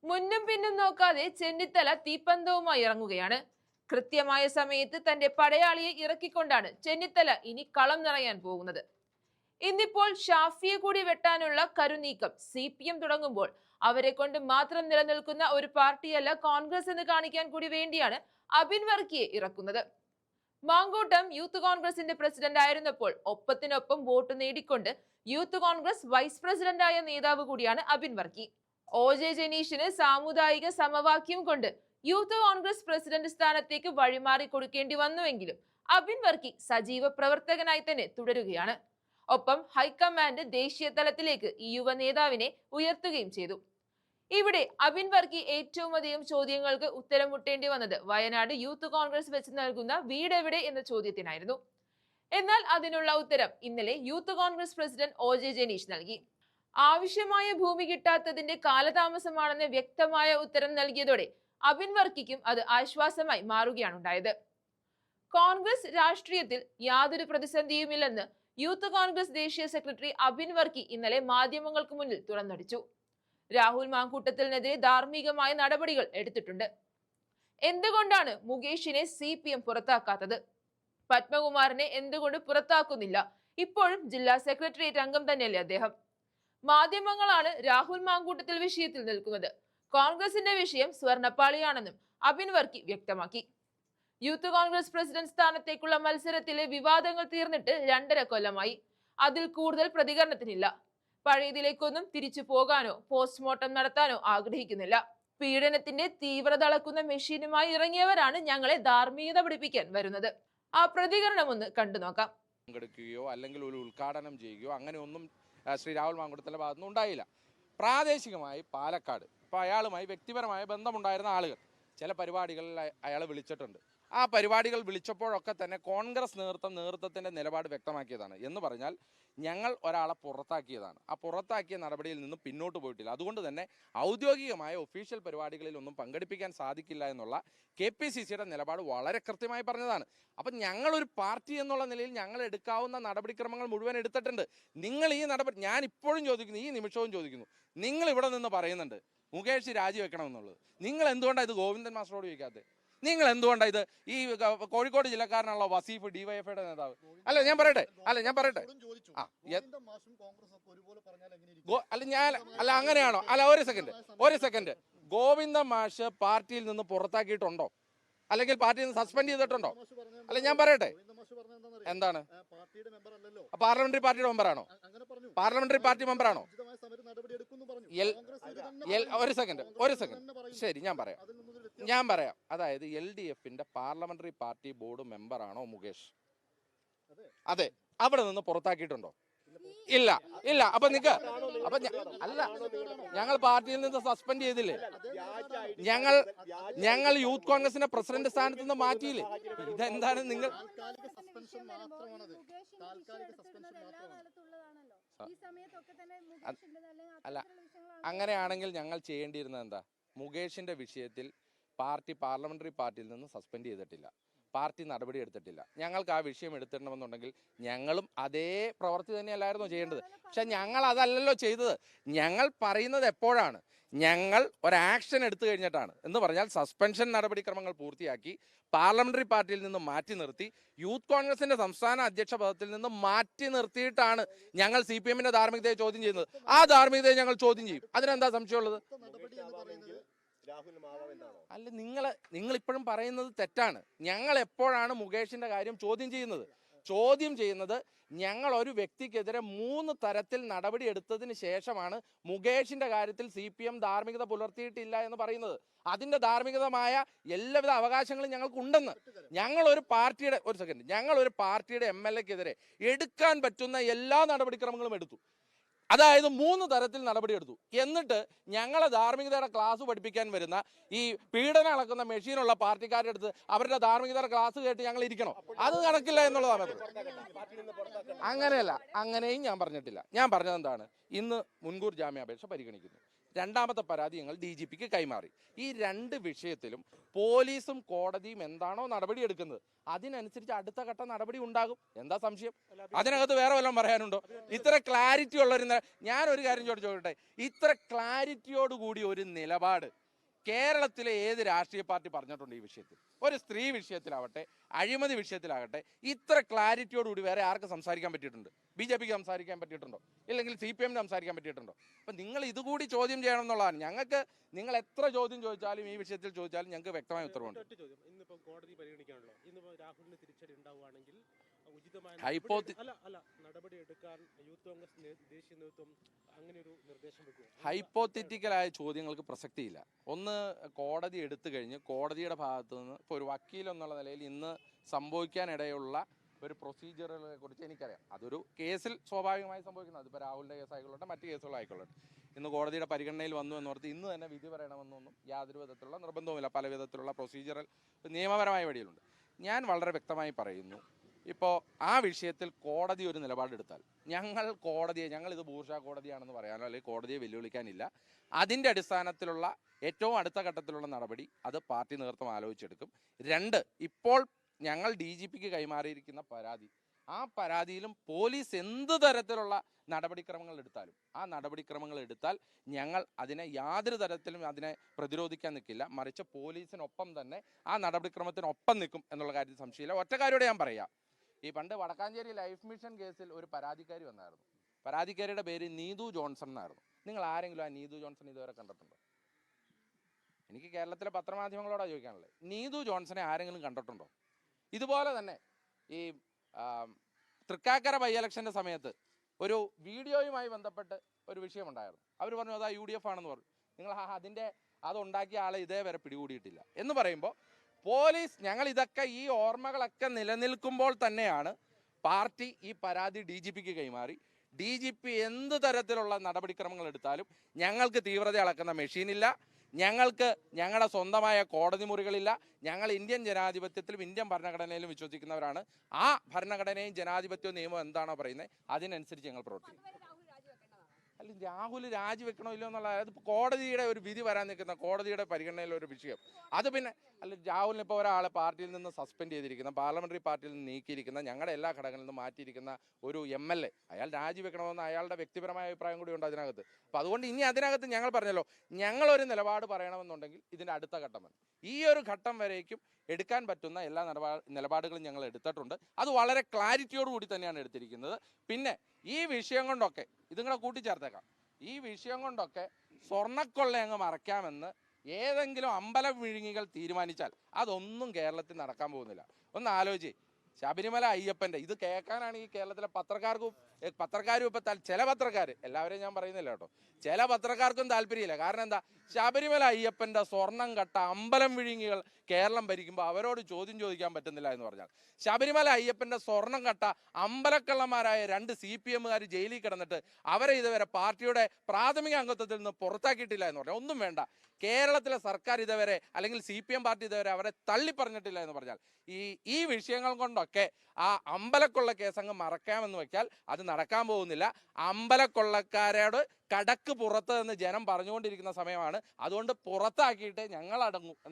മുന്നും പിന്നും നോക്കാതെ ചെന്നിത്തല തീപ്പന്തവുമായി ഇറങ്ങുകയാണ്. കൃത്യമായ സമയത്ത് തന്റെ പടയാളിയെ ഇറക്കിക്കൊണ്ടാണ് ചെന്നിത്തല ഇനി കളം നിറയാൻ പോകുന്നത്. ഇന്നിപ്പോൾ ഷാഫിയെ കൂടി വെട്ടാനുള്ള കരുനീക്കം CPM തുടങ്ങുമ്പോൾ അവരെ കൊണ്ട് മാത്രം നിലനിൽക്കുന്ന ഒരു പാർട്ടിയല്ല കോൺഗ്രസ് എന്ന് കാണിക്കാൻ കൂടി വേണ്ടിയാണ് അബിൻ വർക്കിയെ ഇറക്കുന്നത്. മാങ്കൂട്ടം യൂത്ത് കോൺഗ്രസിന്റെ പ്രസിഡന്റ് ആയിരുന്നപ്പോൾ ഒപ്പത്തിനൊപ്പം വോട്ട് നേടിക്കൊണ്ട് യൂത്ത് കോൺഗ്രസ് വൈസ് പ്രസിഡന്റായ നേതാവ് കൂടിയാണ് അബിൻ വർക്കി. OJ ജനീഷിന് സാമുദായിക സമവാക്യം കൊണ്ട് യൂത്ത് കോൺഗ്രസ് പ്രസിഡന്റ് സ്ഥാനത്തേക്ക് വഴിമാറി കൊടുക്കേണ്ടി വന്നുവെങ്കിലും അബിൻ വർക്കി സജീവ പ്രവർത്തകനായി തന്നെ തുടരുകയാണ്. ഒപ്പം ഹൈക്കമാൻഡ് ദേശീയ തലത്തിലേക്ക് ഈ യുവ നേതാവിനെ ഉയർത്തുകയും ചെയ്തു. ഇവിടെ അബിൻ വർക്കി ഏറ്റവും അധികം ചോദ്യങ്ങൾക്ക് ഉത്തരം മുട്ടേണ്ടി വന്നത് വയനാട് യൂത്ത് കോൺഗ്രസ് വെച്ച് നൽകുന്ന വീടെവിടെ എന്ന ചോദ്യത്തിനായിരുന്നു. എന്നാൽ അതിനുള്ള ഉത്തരം ഇന്നലെ youth Congress president OJ Janeesh നൽകി. ആവശ്യമായ ഭൂമി കിട്ടാത്തതിന്റെ കാലതാമസമാണെന്ന് വ്യക്തമായ ഉത്തരം നൽകിയതോടെ അബിൻ വർക്കിക്കും അത് ആശ്വാസമായി മാറുകയാണ് ഉണ്ടായത്. കോൺഗ്രസ് രാഷ്ട്രീയത്തിൽ യാതൊരു പ്രതിസന്ധിയുമില്ലെന്ന് യൂത്ത് കോൺഗ്രസ് ദേശീയ സെക്രട്ടറി അബിൻ വർക്കി ഇന്നലെ മാധ്യമങ്ങൾക്ക് മുന്നിൽ തുറന്നടിച്ചു. രാഹുൽ മാങ്കൂട്ടത്തിനെതിരെ ധാർമ്മികമായ നടപടികൾ എടുത്തിട്ടുണ്ട്. എന്തുകൊണ്ടാണ് മുകേഷിനെ CPM പുറത്താക്കാത്തത്? പത്മകുമാറിനെ എന്തുകൊണ്ട് പുറത്താക്കുന്നില്ല? ഇപ്പോഴും ജില്ലാ സെക്രട്ടേറിയറ്റ് അംഗം തന്നെയല്ലേ അദ്ദേഹം? മാധ്യമങ്ങളാണ് രാഹുൽ മാങ്കൂട്ടത്തിൽ വിഷയത്തിൽ നിൽക്കുന്നത്. കോൺഗ്രസിന്റെ വിഷയം സ്വർണ്ണപ്പാളിയാണെന്നും അബിൻ വർക്കി വ്യക്തമാക്കി. യൂത്ത് കോൺഗ്രസ് പ്രസിഡന്റ് സ്ഥാനത്തേക്കുള്ള മത്സരത്തിലെ വിവാദങ്ങൾ തീർന്നിട്ട് 2.5 കൊല്ലമായി. അതിൽ കൂടുതൽ പ്രതികരണത്തിനില്ല. പഴയതിലേക്കൊന്നും തിരിച്ചു പോകാനോ പോസ്റ്റ്മോർട്ടം നടത്താനോ ആഗ്രഹിക്കുന്നില്ല. പീഡനത്തിന്റെ തീവ്രത അളക്കുന്ന മെഷീനുമായി ഇറങ്ങിയവരാണ് ഞങ്ങളെ ധാർമ്മികത പഠിപ്പിക്കാൻ വരുന്നത്. ആ പ്രതികരണം ഒന്ന് കണ്ടു നോക്കാം. പങ്കെടുക്കുകയോ അല്ലെങ്കിൽ ഒരു ഉദ്ഘാടനം ചെയ്യുകയോ അങ്ങനെ ഒന്നും ശ്രീ രാഹുൽ മാങ്കൂട്ടത്തിൻ്റെ ഭാഗത്തുനിന്ന് ഉണ്ടായില്ല. പ്രാദേശികമായി പാലക്കാട് ഇപ്പോൾ അയാളുമായി വ്യക്തിപരമായ ബന്ധമുണ്ടായിരുന്ന ആളുകൾ ചില പരിപാടികളിൽ അയാളെ വിളിച്ചിട്ടുണ്ട്. ആ പരിപാടികൾ വിളിച്ചപ്പോഴൊക്കെ തന്നെ കോൺഗ്രസ് നേതൃത്വത്തിൻ്റെ നിലപാട് വ്യക്തമാക്കിയതാണ്. എന്ന് പറഞ്ഞാൽ ഞങ്ങൾ ഒരാളെ പുറത്താക്കിയതാണ്. ആ പുറത്താക്കിയ നടപടിയിൽ നിന്നും പിന്നോട്ട് പോയിട്ടില്ല. അതുകൊണ്ട് തന്നെ ഔദ്യോഗികമായ ഒഫീഷ്യൽ പരിപാടികളിലൊന്നും പങ്കെടുപ്പിക്കാൻ സാധിക്കില്ല എന്നുള്ള KPCCയുടെ നിലപാട് വളരെ കൃത്യമായി പറഞ്ഞതാണ്. അപ്പം ഞങ്ങളൊരു പാർട്ടി എന്നുള്ള നിലയിൽ ഞങ്ങൾ എടുക്കാവുന്ന നടപടിക്രമങ്ങൾ മുഴുവൻ എടുത്തിട്ടുണ്ട്. നിങ്ങൾ ഈ നടപടി ഞാൻ ഇപ്പോഴും ചോദിക്കുന്നു, ഈ നിമിഷവും ചോദിക്കുന്നു, നിങ്ങൾ ഇവിടെ നിന്ന് പറയുന്നുണ്ട് മുകേഷ് രാജിവെക്കണമെന്നുള്ളത്. നിങ്ങൾ എന്തുകൊണ്ടാണ് ഇത് ഗോവിന്ദൻ മാസ്റ്ററോട് ചോദിക്കാത്തത്? നിങ്ങൾ എന്തുകൊണ്ടാണ് ഇത് ഈ കോഴിക്കോട് ജില്ലക്കാരനാണല്ലോ വസീഫ് DYFIയുടെ നേതാവ്? അല്ല ഞാൻ പറയട്ടെ അങ്ങനെയാണോ? അല്ല ഒരു സെക്കൻഡ് ഗോവിന്ദ മാഷ് പാർട്ടിയിൽ നിന്ന് പുറത്താക്കിയിട്ടുണ്ടോ? അല്ലെങ്കിൽ പാർട്ടിയിൽ നിന്ന് സസ്പെൻഡ് ചെയ്തിട്ടുണ്ടോ? അല്ല ഞാൻ പറയട്ടെ, എന്താണ് പാർലമെന്ററി പാർട്ടിയുടെ മെമ്പറാണോ? Parliamentary party മെമ്പറാണോ? ഒരു സെക്കൻഡ് ശരി ഞാൻ പറയാം. അതായത് LDFന്റെ പാർലമെന്ററി പാർട്ടി ബോർഡ് മെമ്പറാണോ മുകേഷ്? അതെ. അവിടെ നിന്ന് പുറത്താക്കിയിട്ടുണ്ടോ? ഇല്ല. അപ്പൊ ഞങ്ങൾ പാർട്ടിയിൽ നിന്ന് സസ്പെൻഡ് ചെയ്തില്ലേ? ഞങ്ങൾ യൂത്ത് കോൺഗ്രസിന്റെ പ്രസിഡന്റ് സ്ഥാനത്ത് നിന്ന് മാറ്റിയില്ലേ? ഇതെന്താണ് നിങ്ങൾ അല്ല അങ്ങനെയാണെങ്കിൽ ഞങ്ങൾ ചെയ്യേണ്ടിയിരുന്നത് എന്താ? മുകേഷിന്റെ വിഷയത്തിൽ പാർലമെന്ററി പാർട്ടിയിൽ നിന്ന് സസ്പെൻഡ് ചെയ്തിട്ടില്ല, പാർട്ടി നടപടി എടുത്തിട്ടില്ല. ഞങ്ങൾക്ക് ആ വിഷയം എടുത്തിടണമെന്നുണ്ടെങ്കിൽ ഞങ്ങളും അതേ പ്രവൃത്തി തന്നെയല്ലായിരുന്നോ ചെയ്യേണ്ടത്? പക്ഷെ ഞങ്ങൾ അതല്ലല്ലോ ചെയ്തത്. ഞങ്ങൾ പറയുന്നത് എപ്പോഴാണ്? ഞങ്ങൾ ഒരു ആക്ഷൻ എടുത്തു കഴിഞ്ഞിട്ടാണ്. എന്ന് പറഞ്ഞാൽ സസ്പെൻഷൻ നടപടിക്രമങ്ങൾ പൂർത്തിയാക്കി പാർലമെന്ററി പാർട്ടിയിൽ നിന്ന് മാറ്റി നിർത്തി യൂത്ത് കോൺഗ്രസിന്റെ സംസ്ഥാന അധ്യക്ഷ പദത്തിൽ നിന്ന് മാറ്റി നിർത്തിയിട്ടാണ് ഞങ്ങൾ CPMന്റെ ധാർമ്മികതയെ ചോദ്യം ചെയ്യുന്നത്. ആ ധാർമ്മികതയെ ഞങ്ങൾ ചോദ്യം ചെയ്യും. അതിനെന്താ സംശയമുള്ളത്? അല്ല നിങ്ങൾ ഇപ്പോഴും പറയുന്നത് തെറ്റാണ്. ഞങ്ങൾ എപ്പോഴാണ് മുകേഷിന്റെ കാര്യം ചോദ്യം ചെയ്യുന്നത്? ഞങ്ങൾ ഒരു വ്യക്തിക്കെതിരെ 3 തരത്തിൽ നടപടി എടുത്തതിന് ശേഷമാണ് മുകേഷിന്റെ കാര്യത്തിൽ CPM ധാർമ്മികത പുലർത്തിയിട്ടില്ല എന്ന് പറയുന്നത്. അതിന്റെ ധാർമ്മികതമായ എല്ലാവിധ അവകാശങ്ങളും ഞങ്ങൾക്കുണ്ടെന്ന്. ഞങ്ങളൊരു പാർട്ടിയുടെ MLAക്കെതിരെ എടുക്കാൻ പറ്റുന്ന എല്ലാ നടപടിക്രമങ്ങളും എടുത്തു. അതായത് 3 തരത്തിൽ നടപടിയെടുത്തു. എന്നിട്ട് ഞങ്ങളെ ധാർമ്മികതയുടെ ക്ലാസ് പഠിപ്പിക്കാൻ വരുന്ന ഈ പീഡനം അളക്കുന്ന മെഷീനുള്ള പാർട്ടിക്കാരുടെ അടുത്ത് അവരുടെ ധാർമ്മികതയുടെ ക്ലാസ് കേട്ട് ഞങ്ങൾ ഇരിക്കണോ? അത് നടക്കില്ല എന്നുള്ളതാണ്. അങ്ങനെയല്ല, അങ്ങനെയും ഞാൻ പറഞ്ഞിട്ടില്ല. ഞാൻ പറഞ്ഞത് എന്താണ്? ഇന്ന് മുൻകൂർ ജാമ്യാപേക്ഷ പരിഗണിക്കുന്നു. രണ്ടാമത്തെ പരാതി ഞങ്ങൾ DGPക്ക് കൈമാറി. ഈ രണ്ട് വിഷയത്തിലും പോലീസും കോടതിയും എന്താണോ നടപടി എടുക്കുന്നത് അതിനനുസരിച്ച് അടുത്ത ഘട്ട നടപടി ഉണ്ടാകും. എന്താ സംശയം? അതിനകത്ത് വേറെ വല്ലതും പറയാനുണ്ടോ? ഇത്ര ക്ലാരിറ്റി ഉള്ളൊരു ഞാനൊരു കാര്യം ചോദിച്ചോട്ടെ, ഇത്ര ക്ലാരിറ്റിയോടുകൂടി ഒരു നിലപാട് കേരളത്തിലെ ഏത് രാഷ്ട്രീയ പാർട്ടി പറഞ്ഞിട്ടുണ്ട് ഈ വിഷയത്തിൽ? ഒരു സ്ത്രീ വിഷയത്തിലാവട്ടെ, അഴിമതി വിഷയത്തിലാകട്ടെ, ഇത്ര ക്ലാരിറ്റിയോടുകൂടി വേറെ ആർക്ക് സംസാരിക്കാൻ പറ്റിയിട്ടുണ്ട്? BJPക്ക് സംസാരിക്കാൻ പറ്റിയിട്ടുണ്ടോ? ഇല്ലെങ്കിൽ CPMന് സംസാരിക്കാൻ പറ്റിയിട്ടുണ്ടോ? അപ്പം നിങ്ങൾ ഇതുകൂടി ചോദ്യം ചെയ്യണം എന്നുള്ളതാണ്. ഞങ്ങൾക്ക് നിങ്ങൾ എത്ര ചോദ്യം ചോദിച്ചാലും ഈ വിഷയത്തിൽ ചോദിച്ചാലും ഞങ്ങൾക്ക് വ്യക്തമായ ഉത്തരവുണ്ട്. ഇന്നിപ്പോൾ കോടതി പരിഗണിക്കാണല്ലോ, ഇന്നിപ്പോൾ രാഹുലിന് തിരിച്ചടി ഉണ്ടാവുകയാണെങ്കിൽ ഉചിതമായ നടപടി എടുക്കാൻ യൂത്ത് കോൺഗ്രസ് ദേശീയ നേതൃത്വം അങ്ങനെ ഒരു നിർദ്ദേശം വെക്കും. ഹൈപ്പോത്തറ്റിക്കലായ ചോദ്യങ്ങൾക്ക് പ്രസക്തിയില്ല. ഒന്ന്, കോടതി എടുത്തു കഴിഞ്ഞ് കോടതിയുടെ ഭാഗത്തു നിന്ന് ഇപ്പോൾ ഒരു വക്കീൽ എന്നുള്ള നിലയിൽ ഇന്ന് സംഭവിക്കാനിടയുള്ള ഒരു പ്രൊസീജിയറുകളെ കുറിച്ച് എനിക്കറിയാം. അതൊരു കേസിൽ സ്വാഭാവികമായി സംഭവിക്കുന്നത്. അതിപ്പോൾ രാഹുലിൻ്റെ കേസായിക്കൊള്ളട്ടെ, മറ്റ് കേസുകളായിക്കൊള്ളട്ടെ, ഇന്ന് കോടതിയുടെ പരിഗണനയിൽ വന്നു എന്നോർത്ത് ഇന്ന് തന്നെ വിധി പറയണമെന്നൊന്നും യാതൊരു വിധത്തിലുള്ള നിർബന്ധവുമില്ല. പല വിധത്തിലുള്ള പ്രൊസീജിയറൽ നിയമപരമായ വഴികളുണ്ട്. ഞാൻ വളരെ വ്യക്തമായി പറയുന്നു, ഇപ്പോൾ ആ വിഷയത്തിൽ കോടതി ഒരു നിലപാടെടുത്താൽ ഞങ്ങളിത് ബൂർഷാ കോടതിയാണെന്ന് പറയാനോ അല്ലെങ്കിൽ കോടതിയെ വെല്ലുവിളിക്കാനില്ല. അതിൻ്റെ അടിസ്ഥാനത്തിലുള്ള ഏറ്റവും അടുത്ത ഘട്ടത്തിലുള്ള നടപടി അത് പാർട്ടി നേതൃത്വം ആലോചിച്ചെടുക്കും. രണ്ട്, ഇപ്പോൾ ഞങ്ങൾ DGPക്ക് കൈമാറിയിരിക്കുന്ന പരാതി, ആ പരാതിയിലും പോലീസ് എന്ത് തരത്തിലുള്ള നടപടിക്രമങ്ങൾ എടുത്താലും ആ നടപടിക്രമങ്ങൾ എടുത്താൽ ഞങ്ങൾ അതിനെ യാതൊരു തരത്തിലും അതിനെ പ്രതിരോധിക്കാൻ നിൽക്കില്ല. മറിച്ച് പോലീസിനൊപ്പം തന്നെ ആ നടപടിക്രമത്തിനൊപ്പം നിൽക്കും എന്നുള്ള കാര്യത്തിൽ സംശയമില്ല. ഒറ്റ കാര്യത്തോടെ ഞാൻ പറയാം, ഈ പണ്ട് വടക്കാഞ്ചേരി ലൈഫ് മിഷൻ കേസിൽ ഒരു പരാതിക്കാരി വന്നായിരുന്നു. പരാതിക്കാരിയുടെ പേര് നീതു ജോൺസൺ എന്നായിരുന്നു. നിങ്ങൾ ആരെങ്കിലും ആ നീതു ജോൺസൺ ഇതുവരെ കണ്ടിട്ടുണ്ടോ? എനിക്ക് കേരളത്തിലെ പത്രമാധ്യമങ്ങളോടാണ് ചോദിക്കാനുള്ളത്. നീതു ജോൺസനെ ആരെങ്കിലും കണ്ടിട്ടുണ്ടോ? ഇതുപോലെ തന്നെ ഈ തൃക്കാക്കര ബൈ ഇലക്ഷൻ്റെ സമയത്ത് ഒരു വീഡിയോയുമായി ബന്ധപ്പെട്ട് ഒരു വിഷയമുണ്ടായിരുന്നു. അവർ പറഞ്ഞു അതാ UDF ആണെന്ന് പറഞ്ഞു. നിങ്ങൾ അതുണ്ടാക്കിയ ആളെ ഇതേവരെ പിടികൂടിയിട്ടില്ല എന്ന് പറയുമ്പോൾ പോലീസ് ഇതൊക്കെ ഈ ഓർമ്മകളൊക്കെ നിലനിൽക്കുമ്പോൾ തന്നെയാണ് പാർട്ടി ഈ പരാതി DGPക്ക് കൈമാറി. DGP എന്ത് തരത്തിലുള്ള നടപടിക്രമങ്ങൾ എടുത്താലും ഞങ്ങൾക്ക് തീവ്രത അളക്കുന്ന മെഷീനില്ല, ഞങ്ങൾക്ക് ഞങ്ങളുടെ സ്വന്തമായ കോടതി മുറികളില്ല. ഞങ്ങൾ ഇന്ത്യൻ ജനാധിപത്യത്തിലും ഇന്ത്യൻ ഭരണഘടനയിലും വിശ്വസിക്കുന്നവരാണ്. ആ ഭരണഘടനയും ജനാധിപത്യവും നിയമവും എന്താണോ പറയുന്നത് അതിനനുസരിച്ച് ഞങ്ങൾ പ്രവർത്തിക്കും. അല്ല, രാഹുൽ രാജിവെക്കണോ ഇല്ലോ എന്നുള്ള അതിപ്പോൾ കോടതിയുടെ ഒരു വിധി വരാൻ നിൽക്കുന്ന കോടതിയുടെ പരിഗണനയിലെ ഒരു വിഷയം. അത് പിന്നെ രാഹുലിന് ഇപ്പോൾ ഒരാളെ പാർട്ടിയിൽ നിന്ന് സസ്പെൻഡ് ചെയ്തിരിക്കുന്ന, പാർലമെന്ററി പാർട്ടിയിൽ നിന്ന് നീക്കിയിരിക്കുന്ന, ഞങ്ങളുടെ എല്ലാ ഘടകങ്ങളിൽ നിന്നും മാറ്റിയിരിക്കുന്ന ഒരു MLA അയാൾ രാജിവെക്കണമെന്ന് അയാളുടെ വ്യക്തിപരമായ അഭിപ്രായം കൂടി ഉണ്ട് അതിനകത്ത്. അപ്പോൾ അതുകൊണ്ട് ഇനി അതിനകത്ത് ഞങ്ങൾ പറഞ്ഞല്ലോ, ഞങ്ങളൊരു നിലപാട് പറയണമെന്നുണ്ടെങ്കിൽ ഇതിൻ്റെ അടുത്ത ഘട്ടം വരും. ഈ ഒരു ഘട്ടം വരേക്കും എടുക്കാൻ പറ്റുന്ന എല്ലാ നിലപാടുകളും ഞങ്ങൾ എടുത്തിട്ടുണ്ട്. അത് വളരെ ക്ലാരിറ്റിയോടുകൂടി തന്നെയാണ് എടുത്തിരിക്കുന്നത്. പിന്നെ ഈ വിഷയം കൊണ്ടൊക്കെ ഇതുങ്ങളെ കൂട്ടിച്ചേർത്തേക്കാം, ഈ വിഷയം കൊണ്ടൊക്കെ സ്വർണ്ണക്കൊള്ള അങ്ങ് മറയ്ക്കാമെന്ന് ഏതെങ്കിലും അമ്പലം വിഴുങ്ങികൾ തീരുമാനിച്ചാൽ അതൊന്നും കേരളത്തിൽ നടക്കാൻ പോകുന്നില്ല. ഒന്ന് ആലോചിച്ച്, ശബരിമല അയ്യപ്പൻ്റെ ഇത് കേൾക്കാനാണ് ഈ കേരളത്തിലെ പത്രക്കാരും ഇപ്പം ചില പത്രക്കാർ, എല്ലാവരെയും ഞാൻ പറയുന്നില്ല കേട്ടോ, ചില പത്രക്കാർക്കും താല്പര്യമില്ല. കാരണം എന്താ, ശബരിമല അയ്യപ്പൻ്റെ സ്വർണം കട്ട അമ്പലം വിഴുങ്ങികൾ കേരളം ഭരിക്കുമ്പോൾ അവരോട് ചോദ്യം ചോദിക്കാൻ പറ്റുന്നില്ല എന്ന് പറഞ്ഞാൽ, ശബരിമല അയ്യപ്പൻ്റെ സ്വർണം കട്ട അമ്പലക്കള്ളന്മാരായ 2 CPMകാർ ജയിലിൽ കിടന്നിട്ട് അവരെ ഇതുവരെ പാർട്ടിയുടെ പ്രാഥമിക അംഗത്വത്തിൽ നിന്ന് പുറത്താക്കിയിട്ടില്ല എന്ന് പറഞ്ഞാൽ ഒന്നും വേണ്ട. കേരളത്തിലെ സർക്കാർ ഇതുവരെ അല്ലെങ്കിൽ CPM പാർട്ടി ഇതുവരെ അവരെ തള്ളിപ്പറഞ്ഞിട്ടില്ല എന്ന് പറഞ്ഞാൽ ഈ വിഷയങ്ങൾ കൊണ്ടൊക്കെ ആ അമ്പലക്കൊള്ള കേസങ്ങ് മറക്കാമെന്ന് വെച്ചാൽ അത് നടക്കാൻ പോകുന്നില്ല. അമ്പലക്കൊള്ളക്കാരോട് കടക്ക് പുറത്ത് എന്ന് ജനം പറഞ്ഞുകൊണ്ടിരിക്കുന്ന സമയമാണ്. അതുകൊണ്ട് പുറത്താക്കിയിട്ട് ഞങ്ങൾ അടങ്ങും.